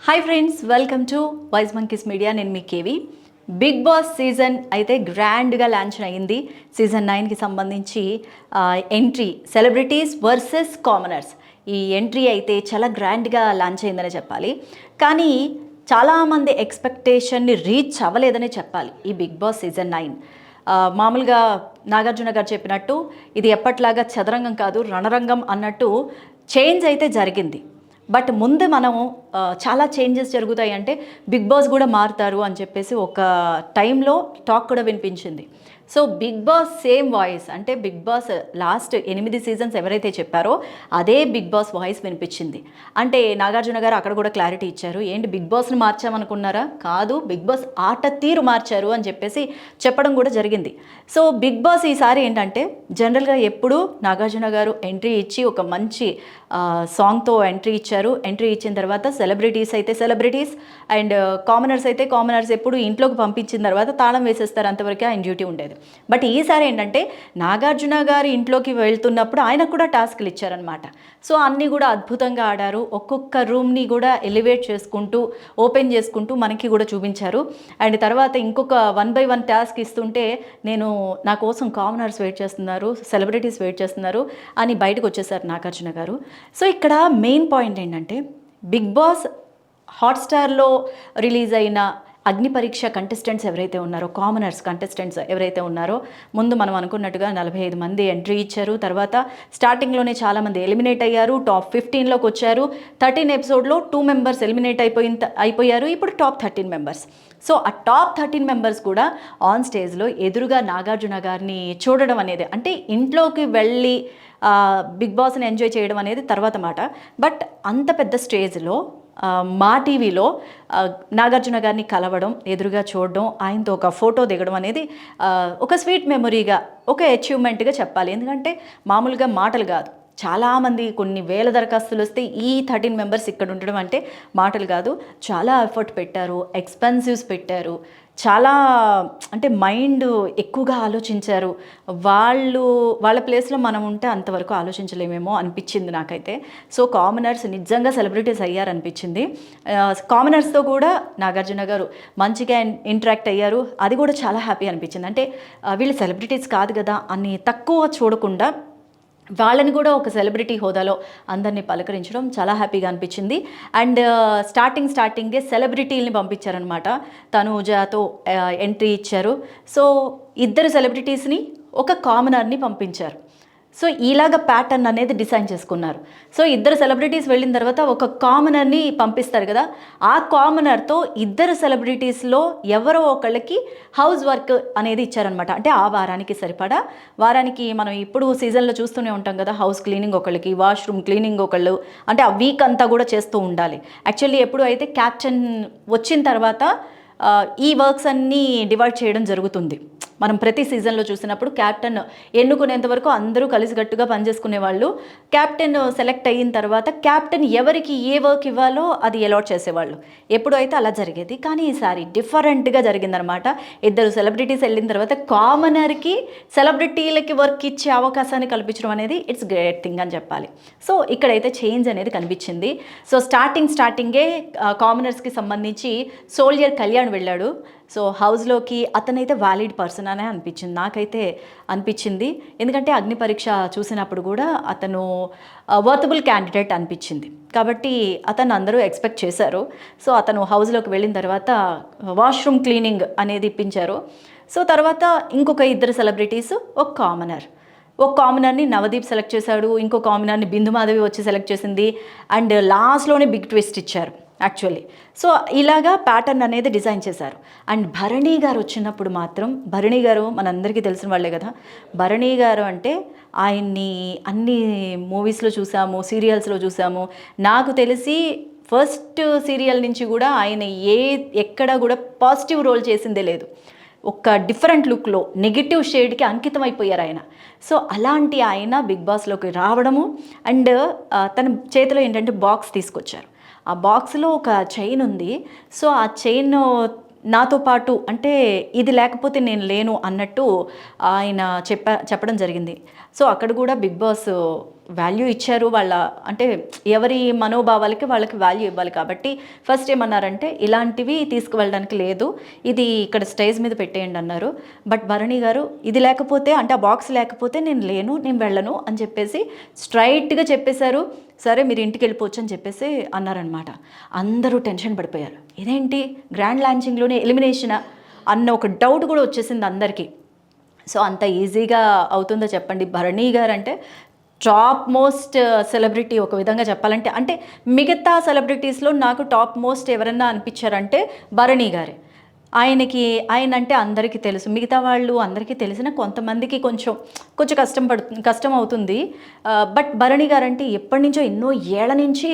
Hi friends, welcome to wise monkeys media. నేను మీ KV. Big boss season అయితే గ్రాండ్గా launch అయ్యింది. సీజన్ 9కి సంబంధించి ఎంట్రీ సెలబ్రిటీస్ వర్సెస్ కామనర్స్. ఈ ఎంట్రీ అయితే చాలా గ్రాండ్గా లాంచ్ అయిందనే చెప్పాలి. కానీ చాలామంది ఎక్స్పెక్టేషన్ని రీచ్ అవ్వలేదనే చెప్పాలి ఈ బిగ్ బాస్ సీజన్ 9. మామూలుగా నాగార్జున గారు చెప్పినట్టు ఇది ఎప్పట్లాగా చదరంగం కాదు రణరంగం అన్నట్టు చేంజ్ అయితే జరిగింది. బట్ ముందు మనము చాలా చేంజెస్ జరుగుతాయి అంటే బిగ్ బాస్ కూడా మారుతారు అని చెప్పేసి ఒక టైంలో టాక్ కూడా వినిపించింది. So Bigg Boss same voice, అంటే బిగ్ బాస్ లాస్ట్ 8 సీజన్స్ ఎవరైతే చెప్పారో అదే బిగ్ బాస్ వాయిస్ వినిపించింది. అంటే నాగార్జున గారు అక్కడ కూడా క్లారిటీ ఇచ్చారు. ఏంటి బిగ్ బాస్ని మార్చామనుకున్నారా? కాదు, బిగ్ బాస్ ఆట తీరు మార్చారు అని చెప్పేసి చెప్పడం కూడా జరిగింది. సో బిగ్ బాస్ ఈసారి ఏంటంటే జనరల్గా ఎప్పుడు నాగార్జున గారు ఎంట్రీ ఇచ్చి ఒక మంచి సాంగ్తో ఎంట్రీ ఇచ్చారు. ఎంట్రీ ఇచ్చిన తర్వాత సెలబ్రిటీస్ అయితే సెలబ్రిటీస్ అండ్ కామనర్స్ అయితే కామనర్స్ ఎప్పుడు ఇంట్లోకి పంపించిన తర్వాత తాళం వేసేస్తారు, అంతవరకే ఆయన డ్యూటీ ఉండేది. బట్ ఈసారి ఏంటంటే నాగార్జున గారి ఇంట్లోకి వెళ్తున్నప్పుడు ఆయనకు కూడా టాస్క్లు ఇచ్చారనమాట. సో అన్నీ కూడా అద్భుతంగా ఆడారు. ఒక్కొక్క రూమ్ని కూడా ఎలివేట్ చేసుకుంటూ ఓపెన్ చేసుకుంటూ మనకి కూడా చూపించారు. అండ్ తర్వాత ఇంకొక 1 by 1 టాస్క్ ఇస్తుంటే నా కోసం కామనర్స్ వెయిట్ చేస్తున్నారు, సెలబ్రిటీస్ వెయిట్ చేస్తున్నారు అని బయటకు వచ్చేసారు నాగార్జున గారు. సో ఇక్కడ మెయిన్ పాయింట్ ఏంటంటే బిగ్ బాస్ హాట్స్టార్లో రిలీజ్ అయిన అగ్ని పరీక్ష కంటెస్టెంట్స్ ఎవరైతే ఉన్నారో, కామనర్స్ కంటెస్టెంట్స్ ఎవరైతే ఉన్నారో, ముందు మనం అనుకున్నట్టుగా 45 మంది ఎంట్రీ ఇచ్చారు. తర్వాత స్టార్టింగ్లోనే చాలామంది ఎలిమినేట్ అయ్యారు, టాప్ 15లోకి వచ్చారు. 13 ఎపిసోడ్లో 2 మెంబర్స్ ఎలిమినేట్ అయిపోయారు. ఇప్పుడు టాప్ 13 మెంబర్స్. సో ఆ టాప్ 13 మెంబర్స్ కూడా ఆన్ స్టేజ్లో ఎదురుగా నాగార్జున గారిని చూడడం అనేది, అంటే ఇంట్లోకి వెళ్ళి బిగ్ బాస్ని ఎంజాయ్ చేయడం అనేది తర్వాత మాట. బట్ అంత పెద్ద స్టేజ్లో మా టీవీలో నాగార్జున గారిని కలవడం, ఎదురుగా చూడడం, ఆయనతో ఒక ఫోటో దిగడం అనేది ఒక స్వీట్ మెమొరీగా, ఒక అచీవ్మెంట్గా చెప్పాలి. ఎందుకంటే మామూలుగా మాటలు కాదు, చాలామంది కొన్ని వేల దరఖాస్తులు వస్తే ఈ 13 మెంబర్స్ ఇక్కడ ఉండడం అంటే మాటలు కాదు. చాలా ఎఫర్ట్ పెట్టారు, ఎక్స్పెన్సివ్స్ పెట్టారు, చాలా అంటే మైండ్ ఎక్కువగా ఆలోచించారు. వాళ్ళ ప్లేస్లో మనం ఉంటే అంతవరకు ఆలోచించలేమేమో అనిపించింది నాకైతే. సో కామనర్స్ నిజంగా సెలబ్రిటీస్ అయ్యారనిపించింది. కామనర్స్తో కూడా నాగార్జున గారు మంచిగా ఇంటరాక్ట్ అయ్యారు. అది కూడా చాలా హ్యాపీ అనిపించింది. అంటే వీళ్ళు సెలబ్రిటీస్ కాదు కదా అని తక్కువ చూడకుండా వాళ్ళని కూడా ఒక సెలబ్రిటీ హోదాలో అందరినీ పలకరించడం చాలా హ్యాపీగా అనిపించింది. అండ్ స్టార్టింగే సెలబ్రిటీలని పంపించారనమాట. తనూజతో ఎంట్రీ ఇచ్చారు. సో 2 సెలబ్రిటీస్ని, ఒక కామనర్ని పంపించారు. సో ఇలాగ ప్యాటర్న్ అనేది డిజైన్ చేసుకున్నారు. సో 2 సెలబ్రిటీస్ వెళ్ళిన తర్వాత ఒక కామనర్ని పంపిస్తారు కదా, ఆ కామనర్తో 2 సెలబ్రిటీస్లో ఎవరో ఒకళ్ళకి హౌస్ వర్క్ అనేది ఇచ్చారనమాట. అంటే ఆ వారానికి సరిపడా, వారానికి మనం ఇప్పుడు సీజన్లో చూస్తూనే ఉంటాం కదా, హౌస్ క్లీనింగ్ ఒకళ్ళకి, వాష్రూమ్ క్లీనింగ్ ఒకళ్ళు, అంటే ఆ వీక్ అంతా కూడా చేస్తూ ఉండాలి. యాక్చువల్లీ ఎప్పుడు అయితే క్యాప్టెన్ వచ్చిన తర్వాత ఈ వర్క్స్ అన్నీ డివైడ్ చేయడం జరుగుతుంది. మనం ప్రతి సీజన్లో చూసినప్పుడు క్యాప్టెన్ ఎన్నుకునేంత వరకు అందరూ కలిసికట్టుగా పనిచేసుకునే వాళ్ళు. క్యాప్టెన్ సెలెక్ట్ అయిన తర్వాత క్యాప్టెన్ ఎవరికి ఏ వర్క్ ఇవ్వాలో అది అలాట్ చేసేవాళ్ళు. ఎప్పుడైతే అలా జరిగేది. కానీ ఈసారి డిఫరెంట్గా జరిగిందనమాట. 2 సెలబ్రిటీస్ వెళ్ళిన తర్వాత కామనర్కి సెలబ్రిటీలకి వర్క్ ఇచ్చే అవకాశాన్ని కల్పించడం అనేది ఇట్స్ గ్రేట్ థింగ్ అని చెప్పాలి. సో ఇక్కడైతే చేంజ్ అనేది కనిపించింది. సో స్టార్టింగే కామనర్స్కి సంబంధించి సోల్జర్ కళ్యాణ్ వెళ్ళాడు. సో హౌస్లోకి అతనైతే వ్యాలిడ్ పర్సన్ అనే నాకైతే అనిపించింది. ఎందుకంటే అగ్ని పరీక్ష చూసినప్పుడు కూడా అతను వర్తబుల్ క్యాండిడేట్ అనిపించింది. కాబట్టి అతను అందరూ ఎక్స్పెక్ట్ చేశారు. సో అతను హౌస్లోకి వెళ్ళిన తర్వాత వాష్రూమ్ క్లీనింగ్ అనేది ఇప్పించారు. సో తర్వాత ఇంకొక 2 సెలబ్రిటీస్, ఒక కామనర్ని నవదీప్ సెలెక్ట్ చేశాడు, ఇంకో కామనర్ని బిందు మాధవి వచ్చి సెలెక్ట్ చేసింది. అండ్ లాస్ట్లోనే బిగ్ ట్విస్ట్ ఇచ్చారు యాక్చువల్లీ. సో ఇలాగా ప్యాటర్న్ అనేది డిజైన్ చేశారు. అండ్ భరణి గారు వచ్చినప్పుడు మాత్రం, భరణి గారు మనందరికీ తెలిసిన వాళ్ళే కదా. భరణి గారు అంటే ఆయన్ని అన్ని మూవీస్లో చూసాము, సీరియల్స్లో చూసాము. నాకు తెలిసి ఫస్ట్ సీరియల్ నుంచి కూడా ఆయన ఎక్కడ కూడా పాజిటివ్ రోల్ చేసిందే లేదు. ఒక డిఫరెంట్ లుక్లో నెగిటివ్ షేడ్కి అంకితం అయిపోయారు ఆయన. సో అలాంటి ఆయన బిగ్ బాస్లోకి రావడము, అండ్ తన చేతిలో ఏంటంటే బాక్స్ తీసుకొచ్చారు. ఆ బాక్స్లో ఒక చైన్ ఉంది. సో ఆ చైన్ నాతో పాటు, అంటే ఇది లేకపోతే నేను లేను అన్నట్టు ఆయన చెప్పడం జరిగింది. సో అక్కడ కూడా బిగ్ బాస్ వాల్యూ ఇచ్చారు, వాళ్ళ అంటే ఎవరి మనోభావాలకి వాళ్ళకి వాల్యూ ఇవ్వాలి కాబట్టి ఫస్ట్ ఏమన్నారంటే ఇలాంటివి తీసుకువెళ్ళడానికి లేదు, ఇది ఇక్కడ స్టేజ్ మీద పెట్టేయండి అన్నారు. బట్ భరణి గారు ఇది లేకపోతే అంటే ఆ బాక్స్ లేకపోతే నేను వెళ్ళను అని చెప్పేసి స్ట్రైట్గా చెప్పేశారు. సరే మీరు ఇంటికి వెళ్ళిపోవచ్చు అని చెప్పేసి అన్నారనమాట. అందరూ టెన్షన్ పడిపోయారు, ఇదేంటి గ్రాండ్ లాంచింగ్లోనే ఎలిమినేషనా అన్న ఒక డౌట్ కూడా వచ్చేసింది అందరికీ. సో అంత ఈజీగా అవుతుందో చెప్పండి? భరణి గారు అంటే టాప్ మోస్ట్ సెలబ్రిటీ ఒక విధంగా చెప్పాలంటే. అంటే మిగతా సెలబ్రిటీస్లో నాకు టాప్ మోస్ట్ ఎవరన్నా అనిపించారంటే భరణి గారే. ఆయన అంటే అందరికీ తెలుసు, మిగతా వాళ్ళు అందరికీ తెలిసిన కొంతమందికి కొంచెం కష్టం అవుతుంది. బట్ భరణి గారు అంటే ఎప్పటి నుంచో ఎన్నో ఏళ్ల నుంచి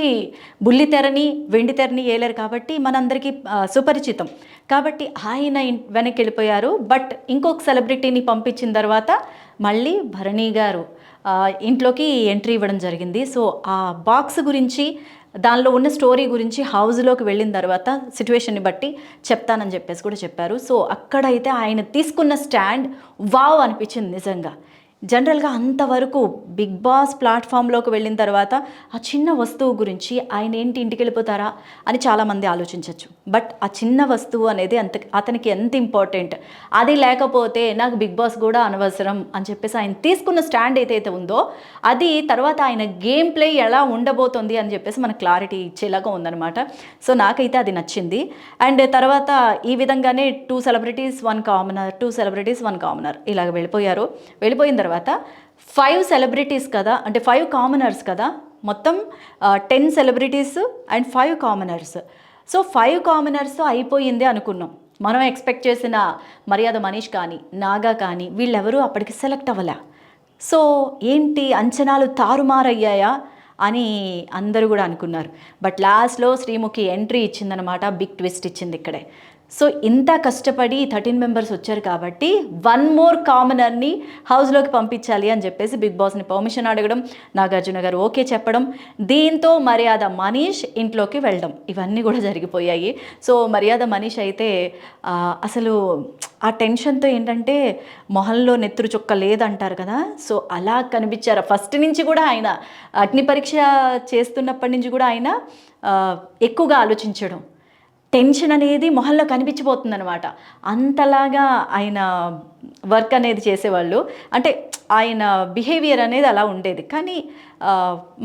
బుల్లి తెరని వెండి తెరని ఏలేరు కాబట్టి మనందరికీ సుపరిచితం. కాబట్టి ఆయన వెనక్కి వెళ్ళిపోయారు. బట్ ఇంకొక సెలబ్రిటీని పంపించిన తర్వాత మళ్ళీ భరణి గారు ఇంట్లోకి ఎంట్రీ ఇవ్వడం జరిగింది. సో ఆ బాక్స్ గురించి, దానిలో ఉన్న స్టోరీ గురించి హౌస్లోకి వెళ్ళిన తర్వాత సిచ్యువేషన్ని బట్టి చెప్తానని చెప్పేసి కూడా చెప్పారు. సో అక్కడైతే ఆయన తీసుకున్న స్టాండ్ వావ్ అనిపించింది నిజంగా. జనరల్గా అంతవరకు బిగ్ బాస్ ప్లాట్ఫామ్లోకి వెళ్ళిన తర్వాత ఆ చిన్న వస్తువు గురించి ఆయన ఏంటి ఇంటికి వెళ్ళిపోతారా అని చాలామంది ఆలోచించవచ్చు. బట్ ఆ చిన్న వస్తువు అనేది అతనికి ఎంత ఇంపార్టెంట్, అది లేకపోతే నాకు బిగ్ బాస్ కూడా అనవసరం అని చెప్పేసి ఆయన తీసుకున్న స్టాండ్ ఏదైతే ఉందో అది తర్వాత ఆయన గేమ్ ప్లే ఎలా ఉండబోతుంది అని చెప్పేసి మనకు క్లారిటీ ఇచ్చేలాగా ఉందన్నమాట. సో నాకైతే అది నచ్చింది. అండ్ తర్వాత ఈ విధంగానే 2 సెలబ్రిటీస్ 1 కామనర్, 2 సెలబ్రిటీస్ 1 కామనర్ ఇలాగ వెళ్ళిపోయిన తర్వాత 5 సెలబ్రిటీస్ కదా, అంటే 5 కామనర్స్ కదా, మొత్తం 10 సెలబ్రిటీస్ అండ్ 5 కామనర్స్. సో 5 కామనర్స్తో అయిపోయింది అనుకున్నాం. మనం ఎక్స్పెక్ట్ చేసిన మర్యాద మనీష్ కానీ నాగా కానీ వీళ్ళెవరూ అప్పటికి సెలెక్ట్ అవ్వలే. సో ఏంటి అంచనాలు తారుమారయ్యాయా అని అందరూ కూడా అనుకున్నారు. బట్ లాస్ట్లో శ్రీముఖి ఎంట్రీ ఇచ్చిందనమాట, బిగ్ ట్విస్ట్ ఇచ్చింది ఇక్కడే. సో ఇంత కష్టపడి 13 మెంబర్స్ వచ్చారు కాబట్టి 1 మోర్ కామనర్ని హౌస్లోకి పంపించాలి అని చెప్పేసి బిగ్ బాస్ని పర్మిషన్ అడగడం, నాగార్జున గారు ఓకే చెప్పడం, దీంతో మర్యాద మనీష్ ఇంట్లోకి వెళ్ళడం, ఇవన్నీ కూడా జరిగిపోయాయి. సో మర్యాద మనీష్ అయితే అసలు ఆ టెన్షన్తో ఏంటంటే మొహంలో నెత్తురు చుక్క లేదంటారు కదా, సో అలా కనిపించారు. ఫస్ట్ నుంచి కూడా ఆయన అగ్ని పరీక్ష చేస్తున్నప్పటి నుంచి కూడా ఆయన ఎక్కువగా ఆలోచించడం, టెన్షన్ అనేది మొహంలో కనిపించిపోతుందనమాట. అంతలాగా ఆయన వర్క్ అనేది చేసేవాళ్ళు. అంటే ఆయన బిహేవియర్ అనేది అలా ఉండేది. కానీ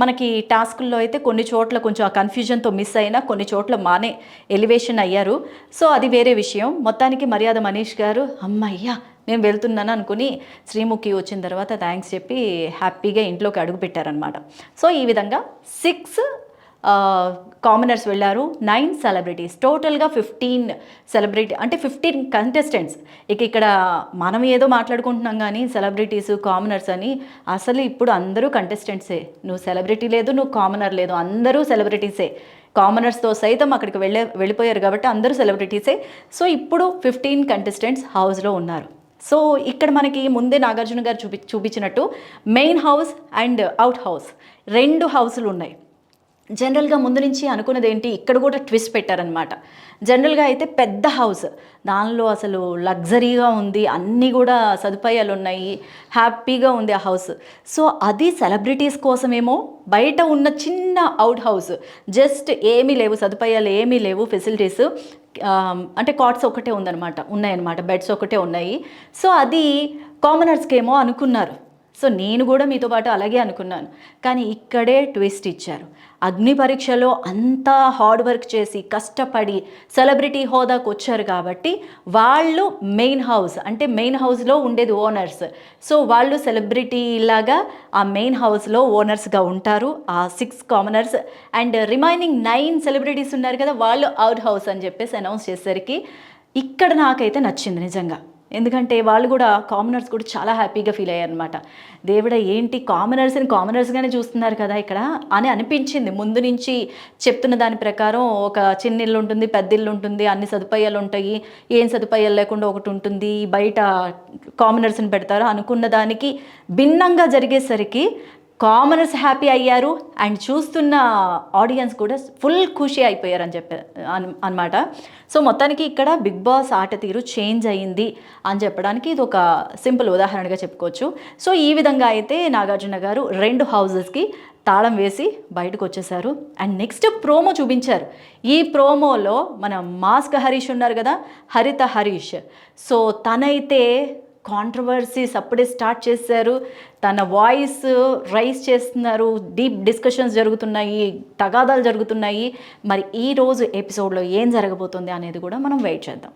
మనకి టాస్కుల్లో అయితే కొన్ని చోట్ల కొంచెం ఆ కన్ఫ్యూజన్తో మిస్ అయినా కొన్ని చోట్ల మానే ఎలివేషన్ అయ్యారు. సో అది వేరే విషయం. మొత్తానికి మర్యాద మనీష్ గారు అమ్మయ్యా నేను వెళ్తున్నాను అనుకుని శ్రీముఖి వచ్చిన తర్వాత థ్యాంక్స్ చెప్పి హ్యాపీగా ఇంట్లోకి అడుగు పెట్టారనమాట. సో ఈ విధంగా 6 కామనర్స్ వెళ్ళారు, 9 సెలబ్రిటీస్, టోటల్గా 15 కంటెస్టెంట్స్. ఇక్కడ మనం ఏదో మాట్లాడుకుంటున్నాం కానీ సెలబ్రిటీస్ కామనర్స్ అని, అసలు ఇప్పుడు అందరూ కంటెస్టెంట్సే. నువ్వు సెలబ్రిటీ లేదు, నువ్వు కామనర్ లేదు, అందరూ సెలబ్రిటీసే. కామనర్స్తో సైతం అక్కడికి వెళ్ళిపోయారు కాబట్టి అందరూ సెలబ్రిటీసే. సో ఇప్పుడు 15 కంటెస్టెంట్స్ హౌస్లో ఉన్నారు. సో ఇక్కడ మనకి ముందే నాగార్జున గారు చూపించినట్టు main house and out house 2 హౌస్లు ఉన్నాయి. జనరల్గా ముందు నుంచి అనుకున్నది ఏంటి, ఇక్కడ కూడా ట్విస్ట్ పెట్టారనమాట. జనరల్గా అయితే పెద్ద హౌస్, దానిలో అసలు లగ్జరీగా ఉంది, అన్నీ కూడా సదుపాయాలు ఉన్నాయి, హ్యాపీగా ఉంది ఆ హౌస్. సో అది సెలబ్రిటీస్ కోసమేమో. బయట ఉన్న చిన్న అవుట్ హౌస్ జస్ట్ ఏమీ లేవు, సదుపాయాలు ఏమీ లేవు, ఫెసిలిటీస్ అంటే కాట్స్ ఒకటే ఉన్నాయన్నమాట, బెడ్స్ ఒకటే ఉన్నాయి. సో అది కామనర్స్కి ఏమో అనుకున్నారు. సో నేను కూడా మీతో పాటు అలాగే అనుకున్నాను. కానీ ఇక్కడే ట్విస్ట్ ఇచ్చారు. అగ్ని పరీక్షలో అంతా హార్డ్ వర్క్ చేసి కష్టపడి సెలబ్రిటీ హోదాకు వచ్చారు కాబట్టి వాళ్ళు మెయిన్ హౌస్లో ఉండేది ఓనర్స్. సో వాళ్ళు సెలబ్రిటీ లాగా ఆ మెయిన్ హౌస్లో ఓనర్స్గా ఉంటారు, ఆ 6 కామనర్స్. అండ్ రిమైనింగ్ 9 సెలబ్రిటీస్ ఉన్నారు కదా, వాళ్ళు అవుట్ హౌస్ అని చెప్పేసి అనౌన్స్ చేసేసరికి ఇక్కడ నాకైతే నచ్చింది నిజంగా. ఎందుకంటే వాళ్ళు కూడా కామనర్స్ కూడా చాలా హ్యాపీగా ఫీల్ అయ్యారు అనమాట. దేవుడా ఏంటి కామనర్స్గానే చూస్తున్నారు కదా ఇక్కడ అని అనిపించింది. ముందు నుంచి చెప్తున్న దాని ప్రకారం ఒక చిన్న ఇల్లు ఉంటుంది, పెద్ద ఇల్లు ఉంటుంది, అన్ని సదుపాయాలు ఉంటాయి, ఏం సదుపాయాలు లేకుండా ఒకటి ఉంటుంది, బయట కామనర్స్ని పెడతారు అనుకున్న దానికి భిన్నంగా జరిగేసరికి కామనర్స్ హ్యాపీ అయ్యారు అండ్ చూస్తున్న ఆడియన్స్ కూడా ఫుల్ ఖుషి అయిపోయారు అని చెప్పి అనమాట. సో మొత్తానికి ఇక్కడ బిగ్ బాస్ ఆట తీరు చేంజ్ అయ్యింది అని చెప్పడానికి ఇది ఒక సింపుల్ ఉదాహరణగా చెప్పుకోవచ్చు. సో ఈ విధంగా అయితే నాగార్జున గారు 2 హౌజెస్కి తాళం వేసి బయటకు వచ్చేసారు. అండ్ నెక్స్ట్ ప్రోమో చూపించారు. ఈ ప్రోమోలో మన మాస్క్ హరీష్ ఉన్నారు కదా, హరిత హరీష్. సో తనైతే కాంట్రవర్సీస్ అప్పుడే స్టార్ట్ చేశారు. తన వాయిస్ రైజ్ చేస్తున్నారు, డీప్ డిస్కషన్స్ జరుగుతున్నాయి, తగాదాలు జరుగుతున్నాయి. మరి ఈరోజు ఎపిసోడ్లో ఏం జరగబోతుంది అనేది కూడా మనం వెయిట్ చేద్దాం.